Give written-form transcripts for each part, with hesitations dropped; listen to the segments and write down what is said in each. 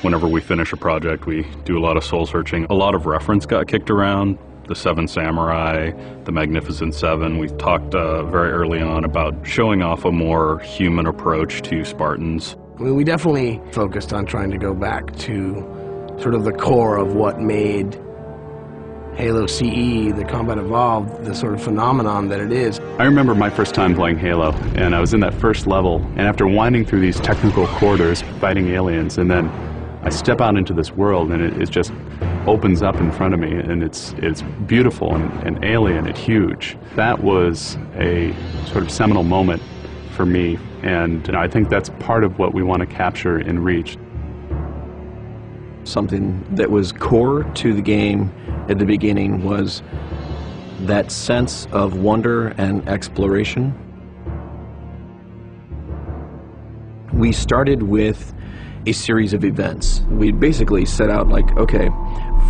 Whenever we finish a project, we do a lot of soul searching. A lot of reference got kicked around. The Seven Samurai, the Magnificent Seven. We talked very early on about showing off a more human approach to Spartans. We definitely focused on trying to go back to sort of the core of what made Halo CE, the Combat Evolved, the sort of phenomenon that it is. I remember my first time playing Halo, and I was in that first level, and after winding through these technical corridors, fighting aliens, and then I step out into this world, and it just opens up in front of me, and it's beautiful and alien and huge. That was a sort of seminal moment for me, and I think that's part of what we want to capture in Reach. Something that was core to the game at the beginning was that sense of wonder and exploration. We started with a series of events. We basically set out like, okay,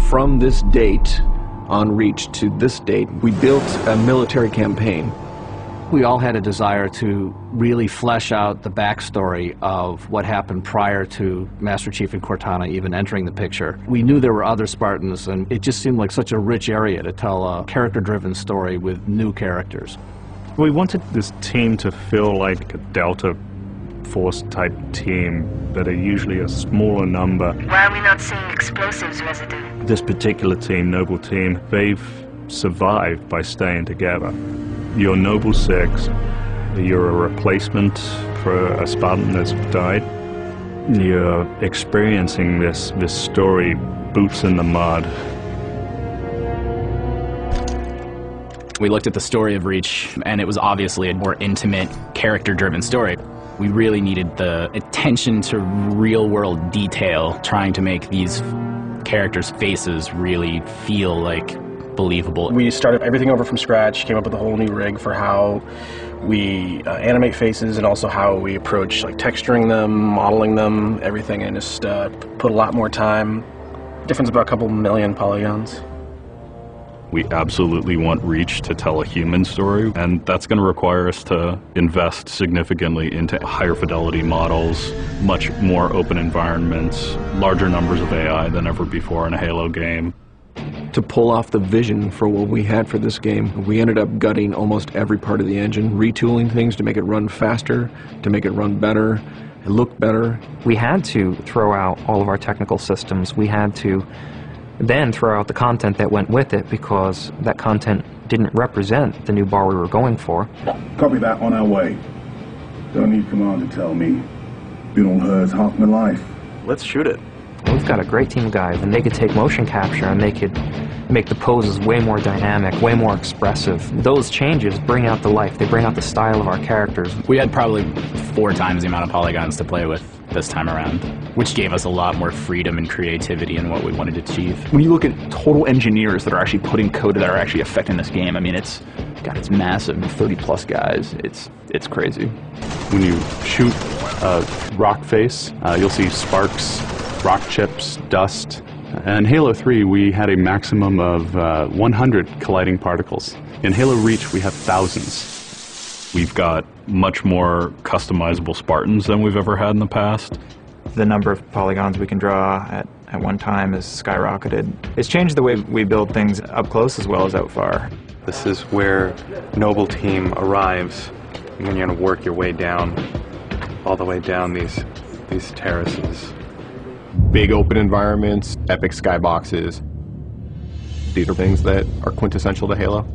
from this date on Reach to this date, we built a military campaign. We all had a desire to really flesh out the backstory of what happened prior to Master Chief and Cortana even entering the picture. We knew there were other Spartans, and it just seemed like such a rich area to tell a character-driven story with new characters. We wanted this team to feel like a Delta Force type team that are usually a smaller number. Why are we not seeing explosives residue? This particular team, Noble Team, they've survived by staying together. You're Noble 6, you're a replacement for a Spartan that's died. You're experiencing this story, boots in the mud. We looked at the story of Reach, and it was obviously a more intimate, character-driven story. We really needed the attention to real-world detail, trying to make these characters' faces really feel like believable. We started everything over from scratch, came up with a whole new rig for how we animate faces and also how we approach like texturing them, modeling them, everything, and just put a lot more time. Difference about a couple million polygons. We absolutely want Reach to tell a human story, and that's going to require us to invest significantly into higher fidelity models, much more open environments, larger numbers of AI than ever before in a Halo game. To pull off the vision for what we had for this game, we ended up gutting almost every part of the engine, retooling things to make it run faster, to make it run better, and look better. We had to throw out all of our technical systems. We had to then throw out the content that went with it because that content didn't represent the new bar we were going for. Copy that, on our way. Don't need command to tell me. Been on hers half my life. Let's shoot it. We've got a great team of guys, and they could take motion capture and they could make the poses way more dynamic, way more expressive. Those changes bring out the life, they bring out the style of our characters. We had probably 4 times the amount of polygons to play with this time around, which gave us a lot more freedom and creativity in what we wanted to achieve. When you look at total engineers that are actually putting code that are actually affecting this game, I mean, it's massive, 30+ guys. It's crazy. When you shoot a rock face, you'll see sparks, rock chips, dust. In Halo 3, we had a maximum of 100 colliding particles. In Halo Reach, we have thousands. We've got much more customizable Spartans than we've ever had in the past. The number of polygons we can draw at one time has skyrocketed. It's changed the way we build things up close as well as out far. This is where Noble Team arrives, and then you're going to work your way down, all the way down these terraces. Big open environments, epic skyboxes. These are things that are quintessential to Halo.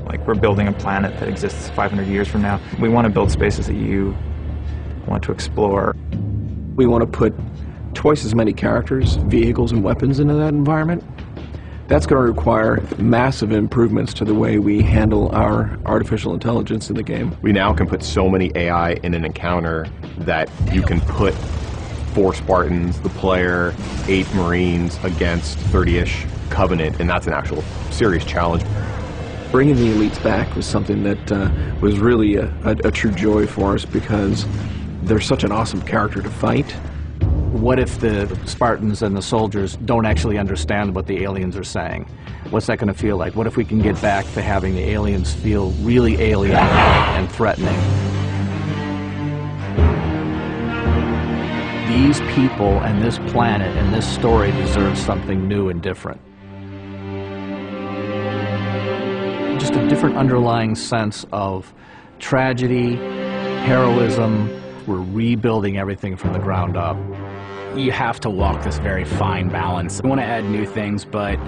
Like, we're building a planet that exists 500 years from now. We want to build spaces that you want to explore. We want to put twice as many characters, vehicles, and weapons into that environment. That's going to require massive improvements to the way we handle our artificial intelligence in the game. We now can put so many AI in an encounter that you can put 4 Spartans, the player, 8 Marines against 30-ish Covenant, and that's an actual serious challenge. Bringing the elites back was something that was really a true joy for us because they're such an awesome character to fight. What if the Spartans and the soldiers don't actually understand what the aliens are saying? What's that going to feel like? What if we can get back to having the aliens feel really alien and threatening? these people and this planet and this story deserve something new and different. Just a different underlying sense of tragedy, heroism. We're rebuilding everything from the ground up. You have to walk this very fine balance. We want to add new things, but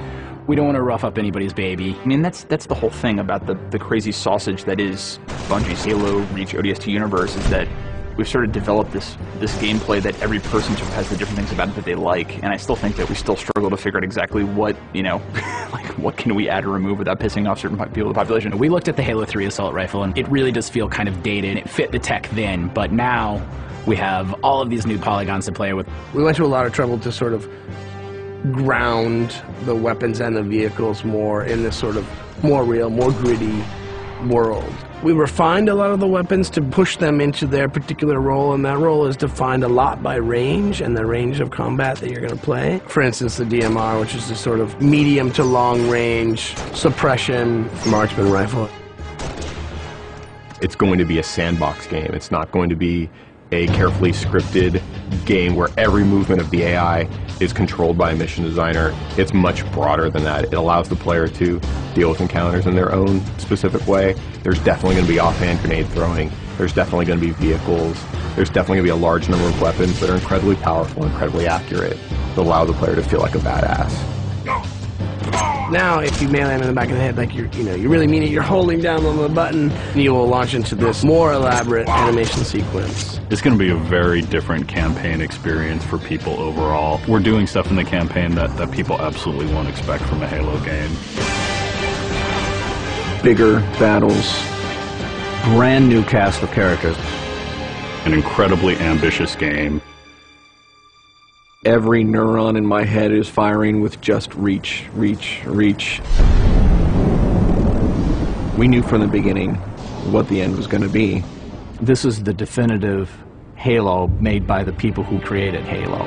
we don't want to rough up anybody's baby. I mean, that's the whole thing about the crazy sausage that is Bungie's Halo Reach ODST universe, is that we've sort of developed this gameplay that every person sort of has the different things about it that they like, and I still think that we still struggle to figure out exactly what, you know, like what can we add or remove without pissing off certain people in the population. We looked at the Halo 3 assault rifle, and it really does feel kind of dated. It fit the tech then, but now we have all of these new polygons to play with. We went to a lot of trouble to sort of ground the weapons and the vehicles more in this sort of more real, more gritty world. We refined a lot of the weapons to push them into their particular role, and that role is defined a lot by range and the range of combat that you're going to play. For instance, the DMR, which is a sort of medium to long range suppression marksman rifle. It's going to be a sandbox game. It's not going to be a carefully scripted game where every movement of the AI is controlled by a mission designer. It's much broader than that. It allows the player to deal with encounters in their own specific way. There's definitely going to be offhand grenade throwing. There's definitely going to be vehicles. There's definitely going to be a large number of weapons that are incredibly powerful, incredibly accurate, to allow the player to feel like a badass. Now, if you melee him in the back of the head, like you really mean it, you're holding down on the button, you will launch into this more elaborate animation sequence. It's going to be a very different campaign experience for people overall. We're doing stuff in the campaign that people absolutely won't expect from a Halo game. Bigger battles, brand new cast of characters. An incredibly ambitious game. Every neuron in my head is firing with just reach, reach, reach. We knew from the beginning what the end was going to be. This is the definitive Halo made by the people who created Halo.